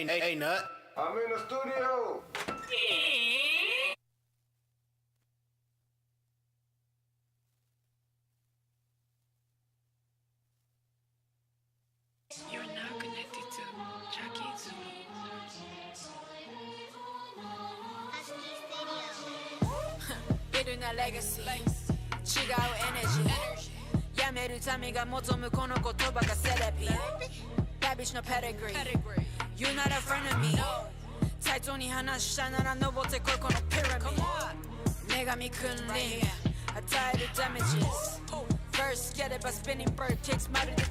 Hey, Nut. I'm in the studio. You're now connected to Chucky. Building a legacy. 違うエネジーやめる民が望むこの言葉がセレビBad bitch no pedigree You're not a friend of me 対等に話したなら登ってこいこのピラミッド女神君臨与える damages First get it by spinning bird kicks まるで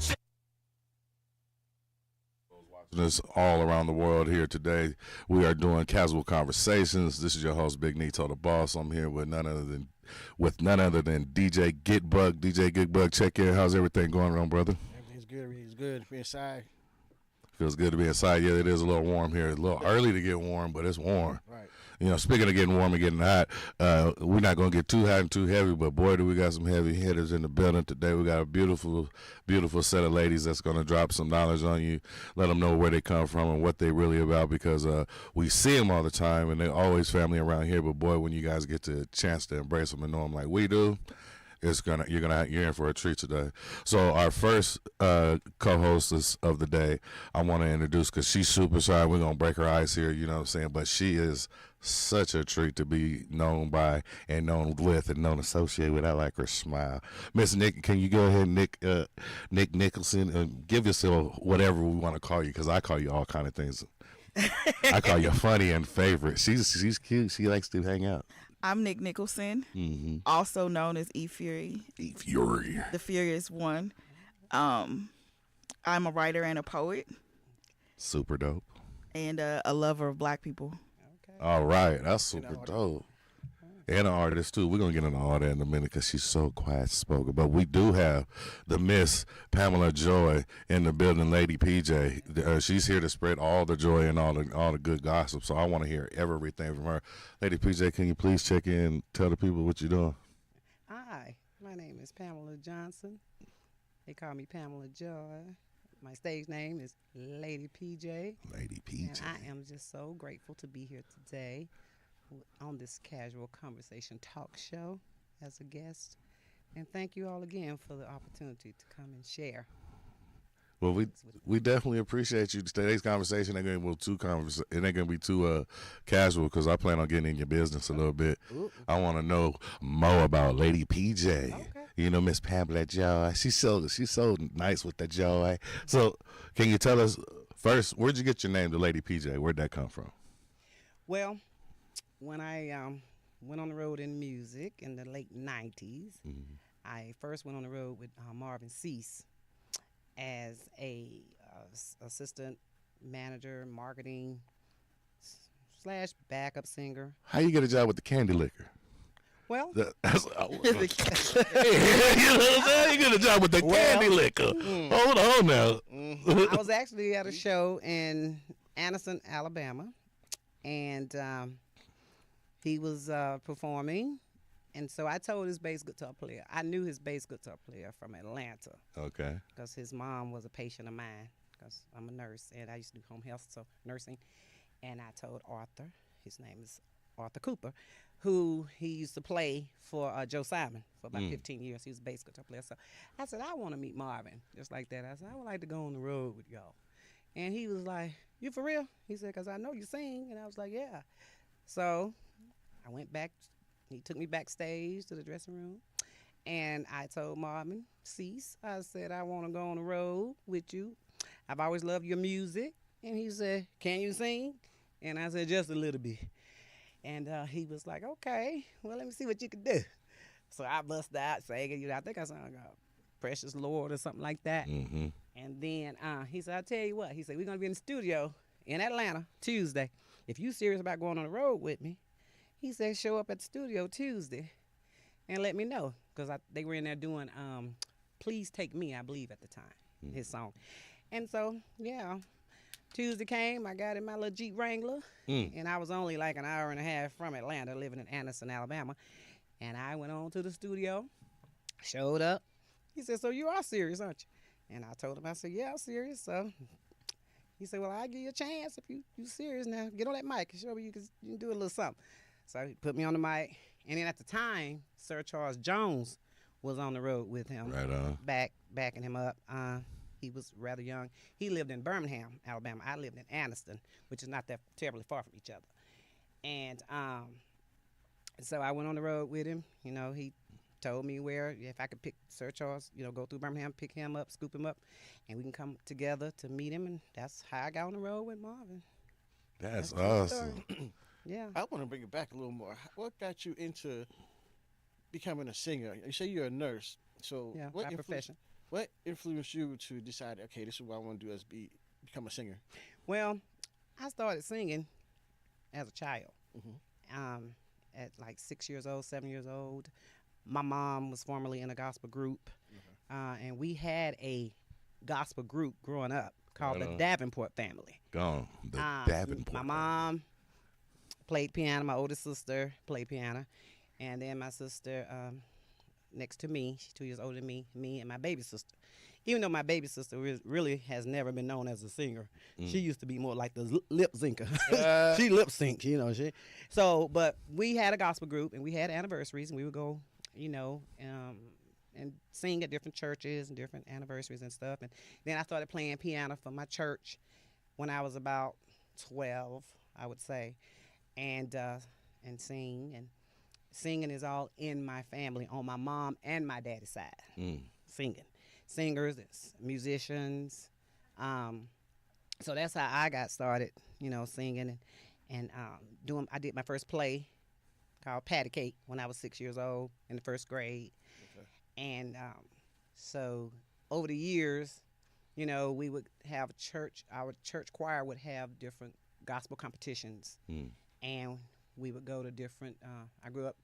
Us all around the world here today. We are doing casual conversations. This is your host, Big Nito the Boss. I'm here with none other than DJ Getbug. DJ Getbug, check in. How's everything going on, brother? Everything's good. Everything's good. We're inside. Feels good to be inside. Yeah, it is a little warm here. A little early to get warm, but it's warm. Right. You know, speaking of getting warm and getting hot, we're not going to get too hot and too heavy, but boy, do we got some heavy hitters in the building today. We got a beautiful, beautiful set of ladies that's going to drop some knowledge on you, let them know where they come from and what they really about, because we see them all the time, and they're always family around here, but boy, when you guys get the chance to embrace them and know them like we do, you're in for a treat today. So our first co-hostess of the day, I want to introduce, because she's super shy. We're gonna break her ice here, you know what I'm saying? But she is such a treat to be known by and known with and known associated with. I like her smile. Miss Nick, can you go ahead, Nick Nicholson, and give yourself whatever we want to call you, because I call you all kind of things. I call you funny and favorite. She's cute. She likes to hang out. I'm Nick Nicholson, also known as E Fury. E Fury. The Furious One. I'm a writer and a poet. Super dope. And a lover of black people. Okay. All right. That's super dope. And an artist, too. We're going to get into all that in a minute because she's so quiet spoken. But we do have the Miss Pamela Joy in the building, Lady PJ. She's here to spread all the joy and all the good gossip. So I want to hear everything from her. Lady PJ, can you please check in and tell the people what you're doing? Hi, my name is Pamela Johnson. They call me Pamela Joy. My stage name is Lady PJ. Lady PJ. And I am just so grateful to be here today on this casual conversation talk show as a guest. And thank you all again for the opportunity to come and share. Well, we definitely appreciate you. Today's conversation ain't going to be too casual, because I plan on getting in your business a little bit. Ooh. I want to know more about Lady PJ. Okay. You know, Miss Pamela Joy. She's so nice with the joy. So, can you tell us first, where'd you get your name, the Lady PJ? Where'd that come from? Well, when I went on the road in music in the late 90s, I first went on the road with Marvin Cease as a assistant manager, marketing / backup singer. How you get a job with the candy liquor? Well, You know what I'm saying? You get a job with the candy liquor. Hold on now. I was actually at a show in Anniston, Alabama, and he was performing, and so I told his bass guitar player. I knew his bass guitar player from Atlanta. Okay. Because his mom was a patient of mine, because I'm a nurse, and I used to do home health, so nursing. And I told Arthur, his name is Arthur Cooper, who he used to play for Joe Simon for about 15 years. He was a bass guitar player. So I said, I want to meet Marvin, just like that. I said, I would like to go on the road with y'all. And he was like, you for real? He said, because I know you sing. And I was like, yeah. So I went back. He took me backstage to the dressing room. And I told Marvin Cease, I said, I want to go on the road with you. I've always loved your music. And he said, can you sing? And I said, just a little bit. And he was like, okay, well, let me see what you can do. So I bust out singing, I think I sang Precious Lord or something like that. Mm-hmm. And then he said, I'll tell you what. He said, we're going to be in the studio in Atlanta Tuesday. If you serious about going on the road with me, he said, show up at the studio Tuesday and let me know. Because they were in there doing Please Take Me, I believe, at the time, his song. And so, yeah, Tuesday came, I got in my little Jeep Wrangler, and I was only like an hour and a half from Atlanta, living in Anniston, Alabama. And I went on to the studio, showed up. He said, so you are serious, aren't you? And I told him, I said, yeah, I'm serious. So He said, well, I'll give you a chance if you serious now. Get on that mic and show me you can do a little something. So he put me on the mic. And then at the time, Sir Charles Jones was on the road with him. Right on. Backing him up. He was rather young. He lived in Birmingham, Alabama. I lived in Anniston, which is not that terribly far from each other. And so I went on the road with him. You know, he told me where, if I could pick Sir Charles, you know, go through Birmingham, pick him up, scoop him up, and we can come together to meet him. And that's how I got on the road with Marvin. That's awesome. Yeah. I want to bring it back a little more. What got you into becoming a singer? You say you're a nurse, so Yeah, what my profession. What influenced you to decide, okay, this is what I want to do as become a singer? Well, I started singing as a child. Mhm. At like 6 years old, 7 years old. My mom was formerly in a gospel group, and we had a gospel group growing up called the Davenport family. Gone. The Davenport. My mom played piano. My oldest sister played piano, and then my sister next to me, she's 2 years older than me and my baby sister. Even though my baby sister really has never been known as a singer, she used to be more like the lip zinker. She lip synced, you know. But we had a gospel group, and we had anniversaries, and we would go, you know, and sing at different churches and different anniversaries and stuff. And then I started playing piano for my church when I was about 12, I would say, and sing. And singing is all in my family on my mom and my daddy's side. Singers, musicians. So that's how I got started, you know, singing and I did my first play called Patty Cake when I was 6 years old in the first grade. Okay. And so over the years, you know, we would have our church choir would have different gospel competitions. And we would go to different, I grew up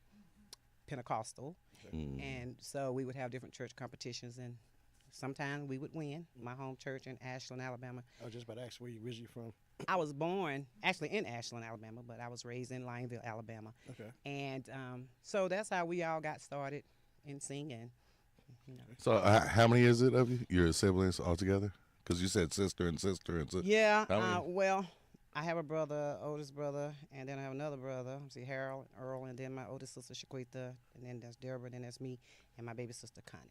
Pentecostal, and so we would have different church competitions, and sometimes we would win. My home church in Ashland, Alabama. I was just about to ask where you originally from. I was born actually in Ashland, Alabama, but I was raised in Lineville, Alabama. Okay. And so that's how we all got started in singing. You know. So how many is it of you? Your siblings all together? Because you said sister and sister. Yeah. How many? Well, I have a brother, oldest brother, and then I have another brother. See, Harold, Earl, and then my oldest sister, Shaquita, and then there's Deborah, and then there's me, and my baby sister, Connie.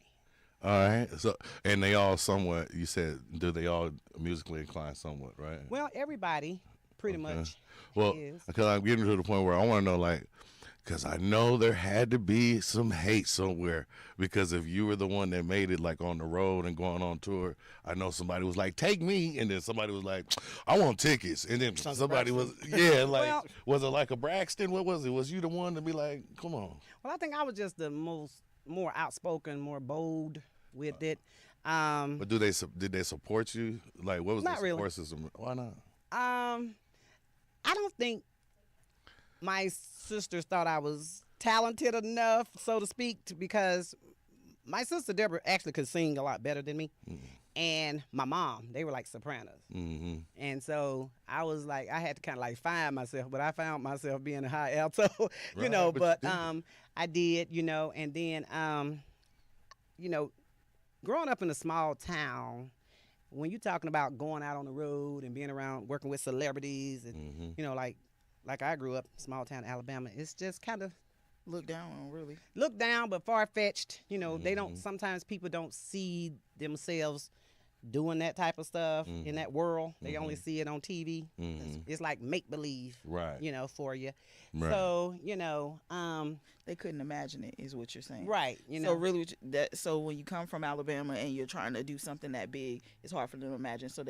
All right. So, and they all somewhat, you said, do they all musically inclined somewhat, right? Well, everybody pretty much Well, is. because I'm getting to the point where I want to know, like, because I know there had to be some hate somewhere, because if you were the one that made it, like, on the road and going on tour, I know somebody was like, take me, and then somebody was like, I want tickets, and then somebody was, like, was it like a Braxton? What was it? Was you the one to be like, come on? Well, I think I was just the more outspoken, more bold with it. But did they support you? Like, what was the Not support really. system? Why not? I don't think my sisters thought I was talented enough, so to speak, because my sister Deborah actually could sing a lot better than me. And my mom, they were like sopranos. And so I was like, I had to kind of like find myself, but I found myself being a high alto, you Right, know, but but I did, you know, and then, you know, growing up in a small town, when you're talking about going out on the road and being around, working with celebrities and, you know, like I grew up, small town Alabama, it's just kind of Look down on, really. looked down, but far-fetched. You know, they don't, sometimes people don't see themselves doing that type of stuff in that world. They only see it on TV. It's like make-believe, Right. you know, for you. Right. So, you know, They couldn't imagine it, is what you're saying. right, you know. So really, so when you come from Alabama and you're trying to do something that big, it's hard for them to imagine. So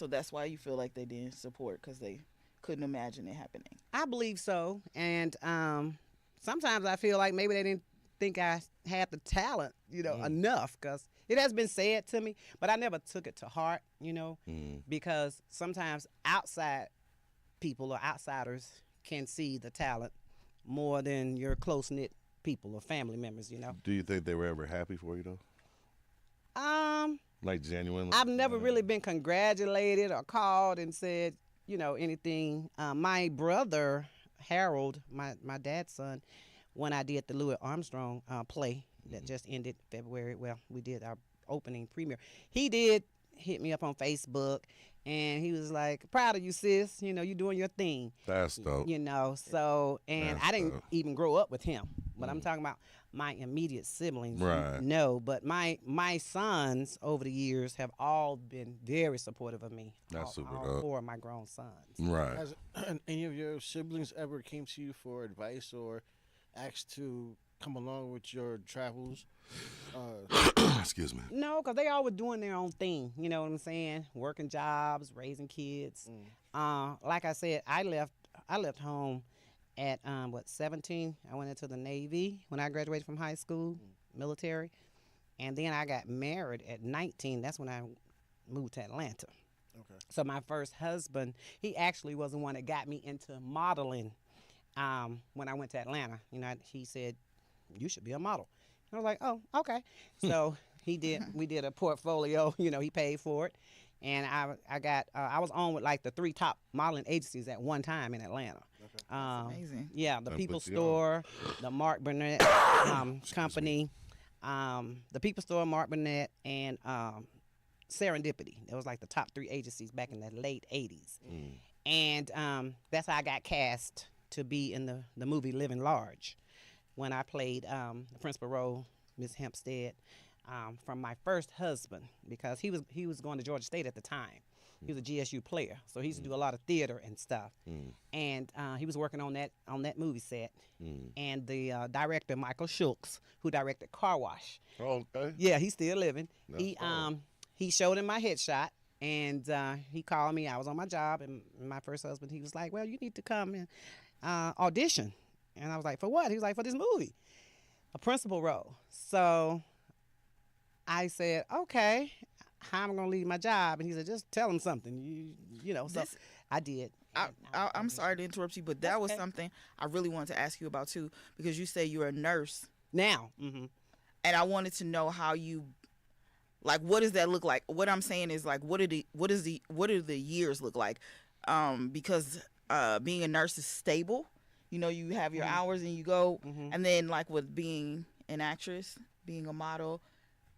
that's why you feel like they didn't support, because they couldn't imagine it happening. I believe so. And sometimes I feel like maybe they didn't think I had the talent, you know, enough, because it has been said to me, but I never took it to heart, you know, because sometimes outside people or outsiders can see the talent more than your close-knit people or family members, you know. Do you think they were ever happy for you, though? Like, genuinely? I've never really been congratulated or called and said, you know, anything. My brother, Harold, my dad's son, when I did the Louis Armstrong play that just ended February, well, we did our opening premiere. He did hit me up on Facebook, And he was like, proud of you, sis. You know, you doing your thing. That's dope. You know, so, and That's I didn't dope. even grow up with him. But I'm talking about my immediate siblings. Right. No, but my sons over the years have all been very supportive of me. That's super all dope. 4 of my grown sons. Right. Has any of your siblings ever came to you for advice or asked to come along with your travels? Excuse me. No, because they all were doing their own thing. You know what I'm saying? Working jobs, raising kids. Like I said, I left home at 17. I went into the Navy when I graduated from high school, military, and then I got married at 19. That's when I moved to Atlanta. Okay. So my first husband, he actually was the one that got me into modeling. When I went to Atlanta, you know, he said, "You should be a model." I was like, "Oh, okay." So we did a portfolio. You know, he paid for it, and I was on with like the 3 top modeling agencies at one time in Atlanta. Amazing. Yeah, the That People puts you Store, the Mark Burnett company, the People Store, Mark Burnett, and Serendipity. It was like the top 3 agencies back in the late 80s. And that's how I got cast to be in the movie Living Large when I played the principal role, Miss Hempstead, from my first husband, because he was going to Georgia State at the time. He was a GSU player, so he used to do a lot of theater and stuff. And he was working on that movie set. And the director, Michael Schultz, who directed Car Wash. Okay. Yeah, he's still living. That's dope. He showed him my headshot, and he called me. I was on my job, and my first husband, he was like, "Well, you need to come and audition." And I was like, "For what?" He was like, "For this movie, a principal role." So I said, "Okay, how am I gonna leave my job?" And he said, "Just tell him something, you know." So I did. I'm sorry to interrupt you, but that was okay. something I really wanted to ask you about too, because you say you're a nurse, Now, and I wanted to know how you, like, what does that look like? What I'm saying is, like, what do the years look like? Because being a nurse is stable. You know, you have your hours and you go, and then like with being an actress, being a model,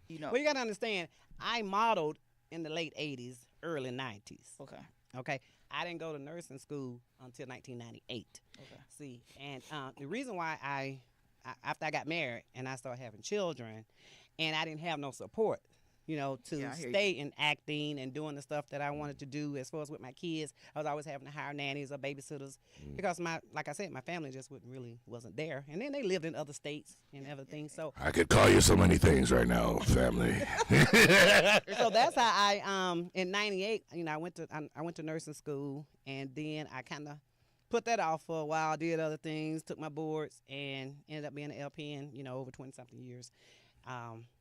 you know. well, you gotta understand, I modeled in the late '80s, early '90s. Okay. Okay, I didn't go to nursing school until 1998. Okay. See, and the reason why I after I got married and I started having children, and I didn't have no support, you know, to Yeah, I hear stay in acting and doing the stuff that I wanted to do as far as with my kids. I was always having to hire nannies or babysitters because like I said, my family just wasn't there. And then they lived in other states and everything. So I could call you so many things right now, family. so that's how I in '98, you know, I went to nursing school, and then I kind of put that off for a while, did other things, took my boards, and ended up being an LPN, you know, over 20-something years.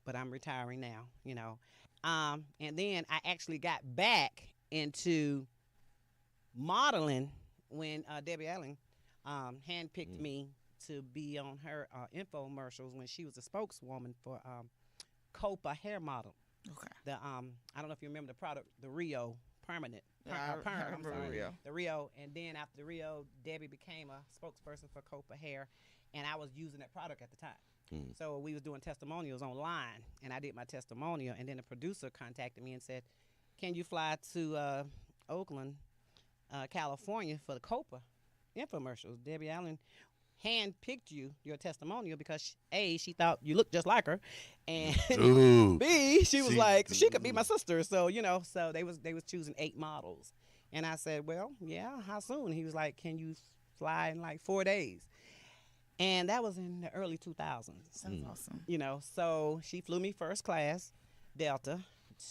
But I'm retiring now, you know. And then I actually got back into modeling when Debbie Allen handpicked me to be on her infomercials when she was a spokeswoman for Copa hair model. Okay. The I don't know if you remember the product, the Rio Permanent. Yeah, I I'm remember sorry, Rio. The Rio, and then after the Rio, Debbie became a spokesperson for Copa hair, and I was using that product at the time. So we was doing testimonials online, and I did my testimonial, and then the producer contacted me and said, "Can you fly to Oakland, California for the Copa infomercials? Debbie Allen handpicked your testimonial because she thought you looked just like her, and Ooh. B, she was like, she could be my sister." So, you know, so they was choosing 8 models. And I said, "Well, yeah, how soon?" He was like, "Can you fly in like 4 days?" And that was in the early 2000s. That's awesome. You know, so she flew me first class, Delta,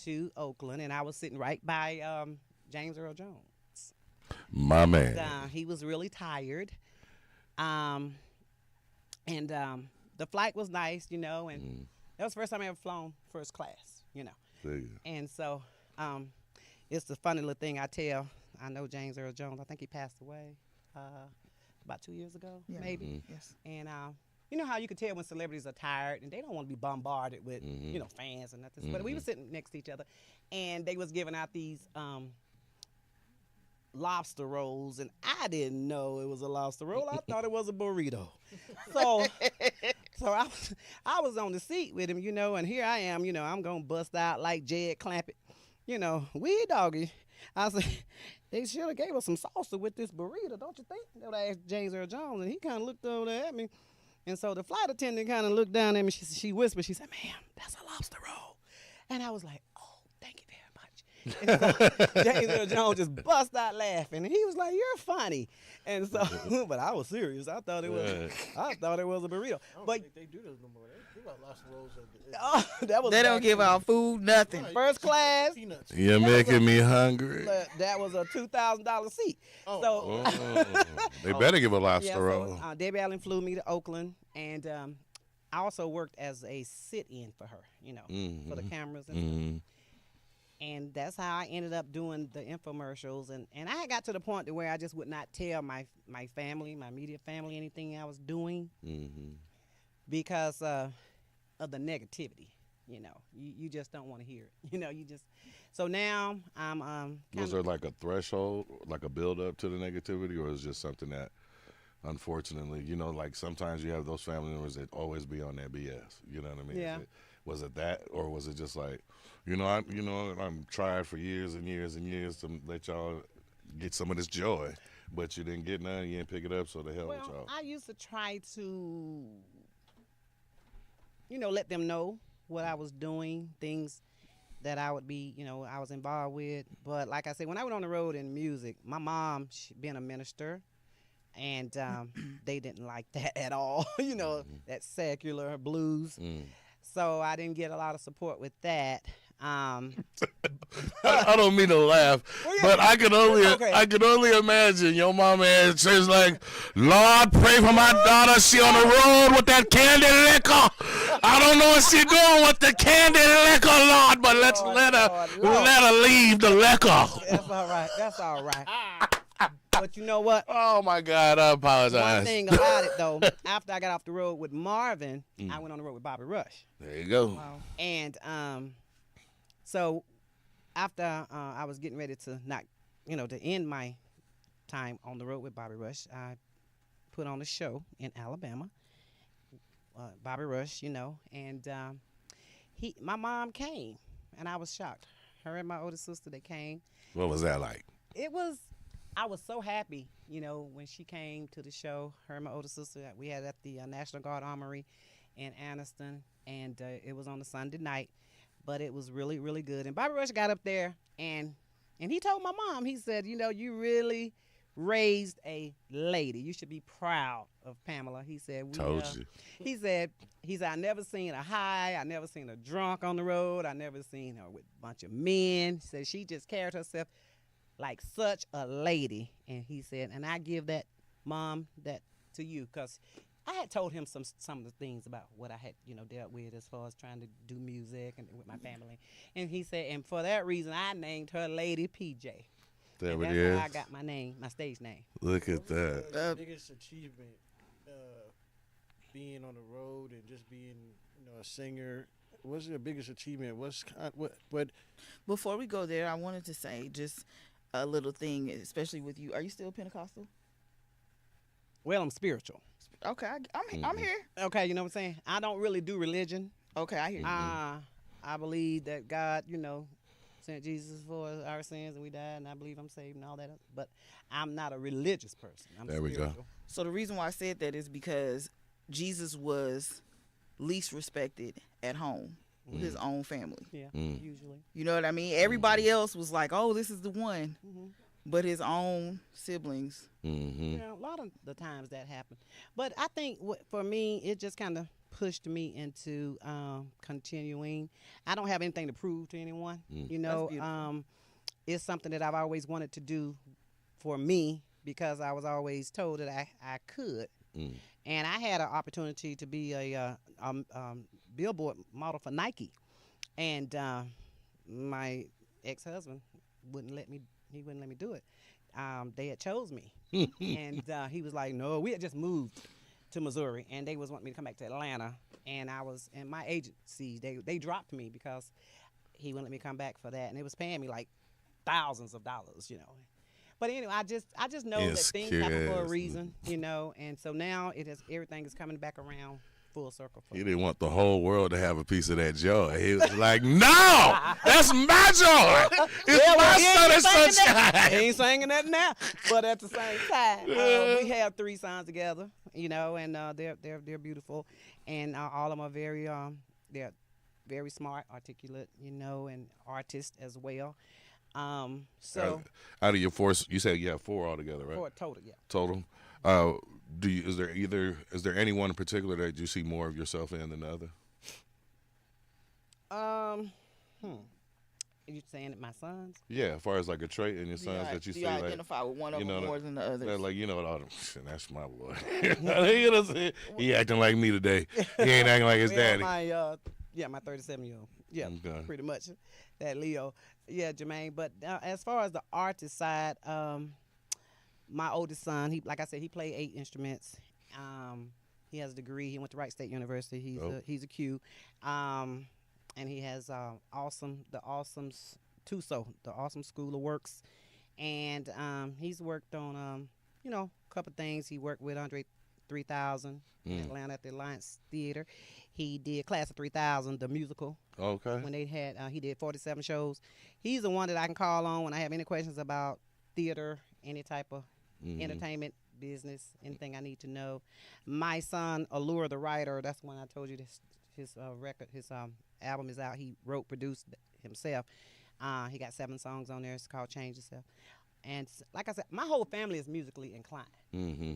to Oakland, and I was sitting right by James Earl Jones. My man. He was really tired. And the flight was nice, you know, and that was the first time I ever flown first class, you know. See. And so it's the funny little thing I tell. I know James Earl Jones. I think he passed away about 2 years ago, Yeah. maybe. Yes. And you know how you can tell when celebrities are tired and they don't want to be bombarded with, you know, fans and nothing. But we were sitting next to each other, and they was giving out these lobster rolls, and I didn't know it was a lobster roll. I thought it was a burrito. So I was on the seat with him, you know, and here I am, you know, I'm gonna bust out like Jed Clampett, you know, wee doggy. I said, they should have gave us some salsa with this burrito, don't you think? That I asked James Earl Jones, and he kind of looked over there at me. And so the flight attendant kind of looked down at me. She whispered, she said, ma'am, that's a lobster roll. And I was like, oh, thank you very much. And so James Earl Jones just bust out laughing. And he was like, you're funny. And so, but I was serious. I thought it was a burrito. I don't But think they do those no more. They give out lobster rolls. that was They don't back give in out food, nothing. first class. Peanuts. You're making me hungry. That was a $2,000 seat. Oh. So Oh, they better give a lobster yeah, roll. so Debbie Allen flew me to Oakland, and I also worked as a sit-in for her, for the cameras and stuff. And that's how I ended up doing the infomercials. And I had got to the point to where I just would not tell my family, my immediate family, anything I was doing because of the negativity. You just don't want to hear it. So now I'm Was there like a threshold, like a build up to the negativity, or is it just something that, unfortunately, like sometimes you have those family members that always be on that BS. You know what I mean? Yeah. Was it that, or was it just like, I'm tried for years and years and years to let y'all get some of this joy, but you didn't get none, you didn't pick it up, so the hell with y'all. I used to try to, let them know what I was doing, things that I would be, I was involved with. But like I said, when I went on the road in music, my mom, she been a minister, and they didn't like that at all, that secular blues. So I didn't get a lot of support with that. I don't mean to laugh, but I can only imagine your mama at church like, Lord, pray for my daughter. She on the road with that candy liquor. I don't know what she doing with the candy liquor, Lord, but let her leave the liquor. That's all right. But you know what? Oh my God, I apologize. One thing about it though, after I got off the road with Marvin, I went on the road with Bobby Rush. There you go. And so after I was getting ready to to end my time on the road with Bobby Rush, I put on a show in Alabama. Bobby Rush, and my mom came, and I was shocked. Her and my older sister, they came. What was that like? I was so happy, when she came to the show. Her and my older sister, we had at the National Guard Armory in Anniston, and it was on a Sunday night, but it was really, really good. And Bobby Rush got up there, and he told my mom, he said, you really raised a lady. You should be proud of Pamela. He said, Told you. He said, I never seen her high. I never seen her drunk on the road. I never seen her with a bunch of men. He said she just carried herself like such a lady. And he said, and I give that, Mom, that to you, because I had told him some of the things about what I had, dealt with as far as trying to do music and with my family. And he said, and for that reason, I named her Lady PJ. There and it that's is. how I got my name, my stage name. Look at that. The biggest achievement, being on the road and just being, a singer. What's your biggest achievement? What? Before we go there, I wanted to say just a little thing, especially with you. Are you still Pentecostal? Well, I'm spiritual. Okay, I'm here. Okay, you know what I'm saying? I don't really do religion. Okay, I hear you. I believe that God, sent Jesus for our sins and we died, and I believe I'm saved and all that. But I'm not a religious person. I'm There we spiritual. go. So the reason why I said that is because Jesus was least respected at home with his own family. Yeah, usually. You know what I mean? Everybody else was like, oh, this is the one. But his own siblings. Yeah, a lot of the times that happened. But I think for me, it just kind of pushed me into continuing. I don't have anything to prove to anyone. It's something that I've always wanted to do for me because I was always told that I could. And I had an opportunity to be a billboard model for Nike. And my ex-husband wouldn't let me do it. They had chose me. And he was like, no, we had just moved to Missouri, and they was wanting me to come back to Atlanta. And my agency, they dropped me because he wouldn't let me come back for that. And it was paying me like thousands of dollars, But anyway, I just know that things happen for a reason, And so now everything is coming back around full circle. For He didn't want the whole world to have a piece of that joy. He was like, no, that's my joy. It's my son and sunshine. He ain't singing that now. But at the same time, we have 3 sons together, you know, and they're beautiful. And all of them are they're very smart, articulate, you know, and artists as well. So out of your 4, you said you have 4 altogether, right? 4 total, yeah. Total. Is there anyone in particular that you see more of yourself in than the other? Are you saying that my sons? Yeah, as far as like a trait in your sons that you do see, you like, identify with one of them more than the others? they're like, you know what, all them, that's my boy. You know what I'm saying? He acting like me today. He ain't acting like his daddy. My 37-year-old. Yeah, Okay. pretty much that Leo. Yeah, Jermaine. But as far as the artist side, my oldest son, like I said, he played 8 instruments. He has a degree. He went to Wright State University. He's a Q. And he has the awesome TUSO, the Awesome School of Works. And he's worked on, a couple things. He worked with Andre 3000 in Atlanta at the Alliance Theater. He did Class of 3000, the musical. Okay. When they had, he did 47 shows. He's the one that I can call on when I have any questions about theater, any type of entertainment, business, anything I need to know. My son, Allure the Writer, that's the one I told you his record, his album is out. He wrote, produced himself. He got 7 songs on there. It's called Change Yourself. And like I said, my whole family is musically inclined.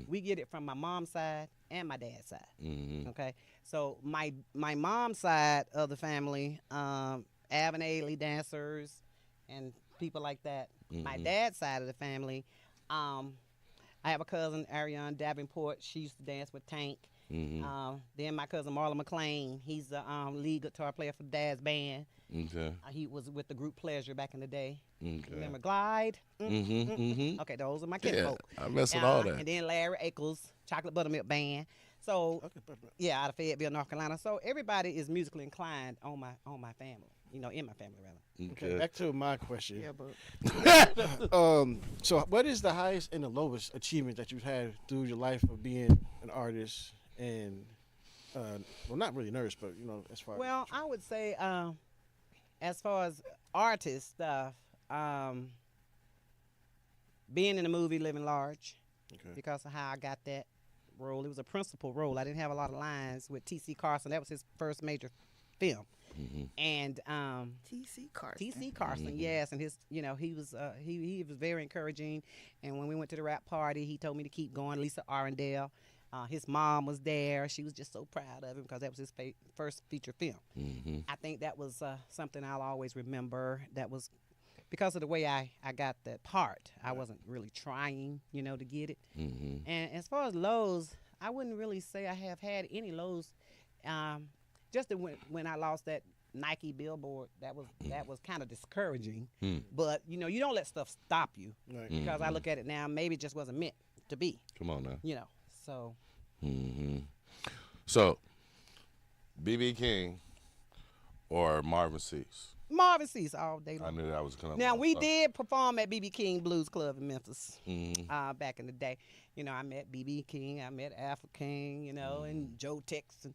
We get it from my mom's side and my dad's side. Okay, so my mom's side of the family, Av and Ailey dancers and people like that. My dad's side of the family, I have a cousin, Ariane Davenport. She used to dance with Tank. Then my cousin Marlon McLean. He's the lead guitar player for Dad's band. Okay. He was with the group Pleasure back in the day. Okay. Remember Glide? Okay, those are my kinfolk. I mess with all that. And then Larry Ackles, Chocolate Buttermilk Band. So, out of Fayetteville, North Carolina. So everybody is musically inclined on my family. You know, in my family rather. Okay, back to my question. Yeah, but So what is the highest and the lowest achievement that you've had through your life of being an artist and, well, not really nurse, but, as far as... I would say, as far as artist stuff, being in the movie Living Large, because of how I got that role. It was a principal role. I didn't have a lot of lines with T.C. Carson. That was his first major film. And T.C. Carson. T.C. Carson, yes, and his, he was very encouraging. And when we went to the rap party, he told me to keep going. Lisa Arundel, his mom was there. She was just so proud of him because that was his first feature film. I think that was something I'll always remember. That was because of the way I got that part. I wasn't really trying, to get it. And as far as lows, I wouldn't really say I have had any lows. Just when I lost that Nike billboard, that was kind of discouraging. But you don't let stuff stop you, because I look at it now. Maybe it just wasn't meant to be. Come on now. So. So, B.B. King or Marvin Cease? Marvin Cease all day long. I knew that was coming. Now we did perform at B.B. King Blues Club in Memphis back in the day. I met B.B. King, I met Afro King, and Joe Tex,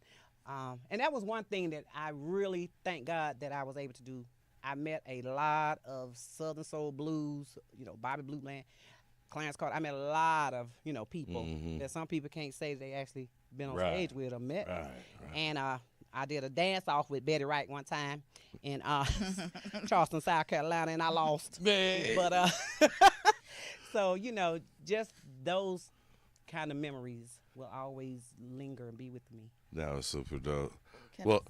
and that was one thing that I really thank God that I was able to do. I met a lot of Southern Soul Blues, Bobby Blue Bland, Clarence Carter. I met a lot of, people that some people can't say they actually been on stage with or met. Right. And I did a dance off with Betty Wright one time in Charleston, South Carolina, and I lost. But so just those kind of memories will always linger and be with me. That was super dope. Go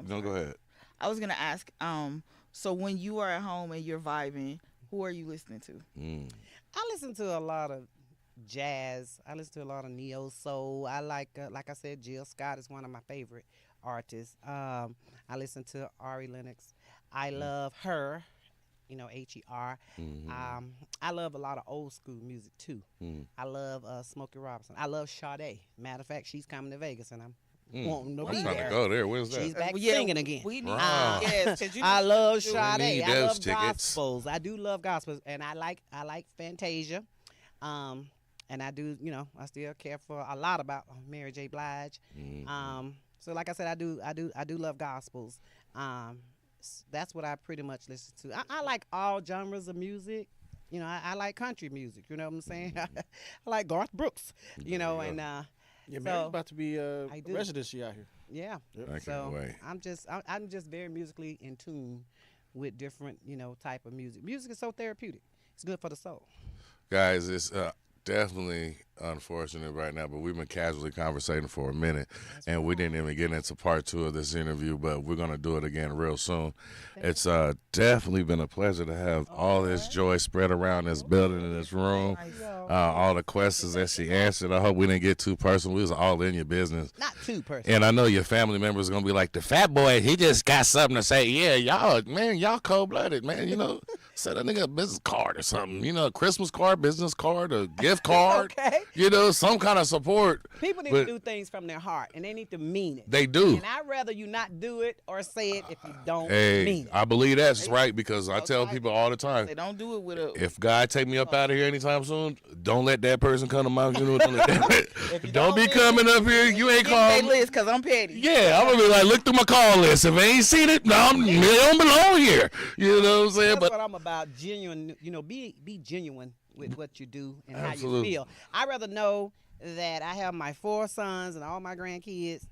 ahead. I was gonna ask. So when you are at home and you're vibing, who are you listening to? I listen to a lot of jazz. I listen to a lot of neo soul. I like I said, Jill Scott is one of my favorite artists. I listen to Ari Lennox. I love her, H-E-R. I love a lot of old school music too. I love Smokey Robinson. I love Sade. Matter of fact, she's coming to Vegas and I'm wanting to be trying there. to go there. Where's that? She's back singing again. We need yes, I love Sade. I love tickets. gospels. I do love gospels, and I like Fantasia. and I do, you know, I still care for a lot about Mary J. Blige. So like I said, I do love gospels. That's what I pretty much listen to. I like all genres of music. You know, I like country music. You know what I'm saying? I like Garth Brooks. You know, and Yeah, so, Mary's about to be a I do. residency out here. yeah. Yep. I can't So wait. I'm just very musically in tune with different, you know, type of music. Music is so therapeutic. It's good for the soul. Guys, it's definitely unfortunate right now, but we've been casually conversating for a minute, and we didn't even get into part 2 of this interview, but we're going to do it again real soon. It's definitely been a pleasure to have all this joy spread around this building and this room. All the questions that she answered. I hope we didn't get too personal. We was all in your business. Not too personal. And I know your family members are going to be like, the fat boy, he just got something to say. Yeah, y'all cold-blooded, man. You know, send a nigga a business card or something. You know, a Christmas card, business card, a gift card. Okay. You know, some kind of support. People need to do things from their heart, and they need to mean it. They do. And I'd rather you not do it or say it if you don't Hey, mean it. I believe that's right, because I tell people all the time, They don't do it with a. if God take me up out of here anytime soon, don't let that person come to my funeral. Don't be coming up here. You ain't They calling. list because I'm petty. Yeah, I'm gonna be like, look through my call list. If I ain't seen it, no, they don't belong here. You know what I'm saying? That's But what I'm about. Genuine, you know, be genuine with what you do and Absolutely. how you feel. I'd rather know that I have my 4 sons and all my grandkids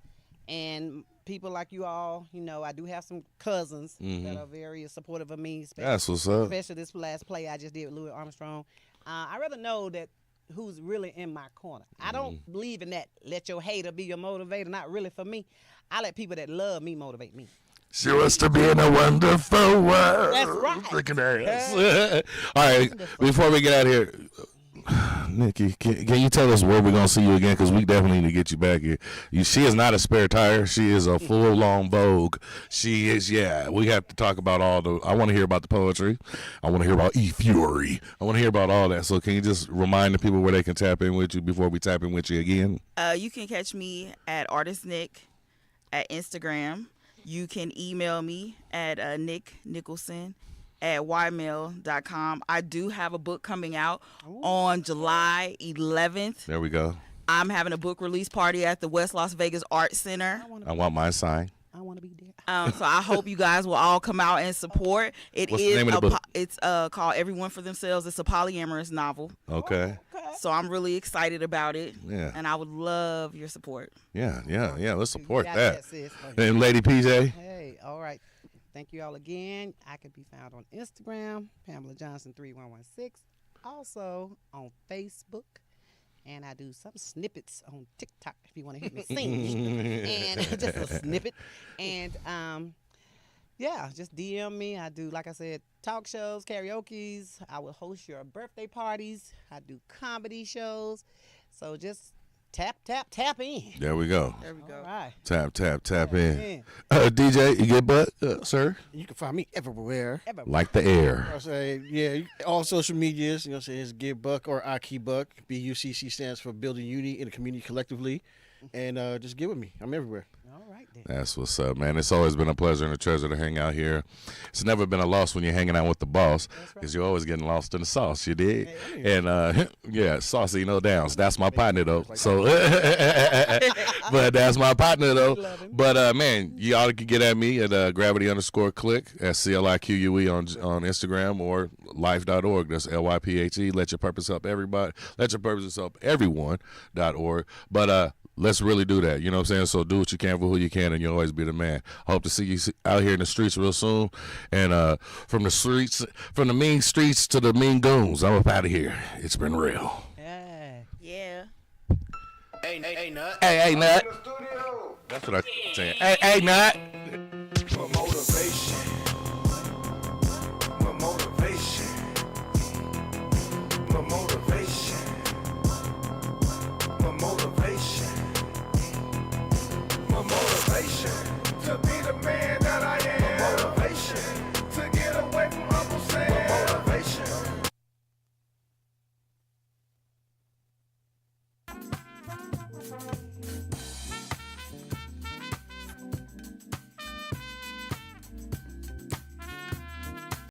and people like you all. You know, I do have some cousins that are very supportive of me, that's what's up. especially this last play I just did with Louis Armstrong. I'd rather know that who's really in my corner. I don't believe in that let your hater be your motivator. Not really for me. I let people that love me motivate me. Show us to be in a wonderful world. That's right. Freaking ass. All right, before we get out of here, Nikki, can you tell us where we're going to see you again? Because we definitely need to get you back here. She is not a spare tire. She is a full-on Vogue. She is, we have to talk about I want to hear about the poetry. I want to hear about E-Fury. I want to hear about all that. So can you just remind the people where they can tap in with you before we tap in with you again? You can catch me at Artist Nick at Instagram. You can email me at Nick Nicholson at ymail.com. I do have a book coming out on July 11th. There we go. I'm having a book release party at the West Las Vegas Art Center. I want mine signed. I want to be there. So I hope you guys will all come out and support. What's the name of the book? It's called Everyone for Themselves. It's a polyamorous novel. Okay. So I'm really excited about it. Yeah. And I would love your support. Yeah. Let's support Got that. sis. And Lady PJ? Hey, all right. Thank you all again. I can be found on Instagram, Pamela Johnson 3116. Also on Facebook. And I do some snippets on TikTok if you want to hear me sing. And just a snippet. And just DM me. I do, like I said, talk shows, karaoke's. I will host your birthday parties. I do comedy shows. So just tap in. There we go. There we go. All right. Tap in. DJ, you get butt, sir? You can find me everywhere. Like the air. I say, all social medias, you know, say it's Get Buck or I Key Buck. BUCC stands for Building Unity in the Community Collectively. And just get with me. I'm everywhere. All right, then. That's what's up, man. It's always been a pleasure and a treasure to hang out here. It's never been a loss when you're hanging out with the boss, because you're always getting lost in the sauce, you dig? And, saucy, no downs. That's my partner, though. So, but that's my partner, though. But, man, y'all can get at me at gravity_click, at CLIQUE on Instagram, or life.org. That's LYPHE. Let your purpose help everybody. Let your purpose help everyone.org. But, let's really do that. You know what I'm saying? So do what you can for who you can, and you'll always be the man. I hope to see you out here in the streets real soon. And from the mean streets to the mean goons, I'm up out of here. It's been real. Yeah. Hey, Nut. Hey, Nut. In the studio. That's what I'm saying. Hey, Nut.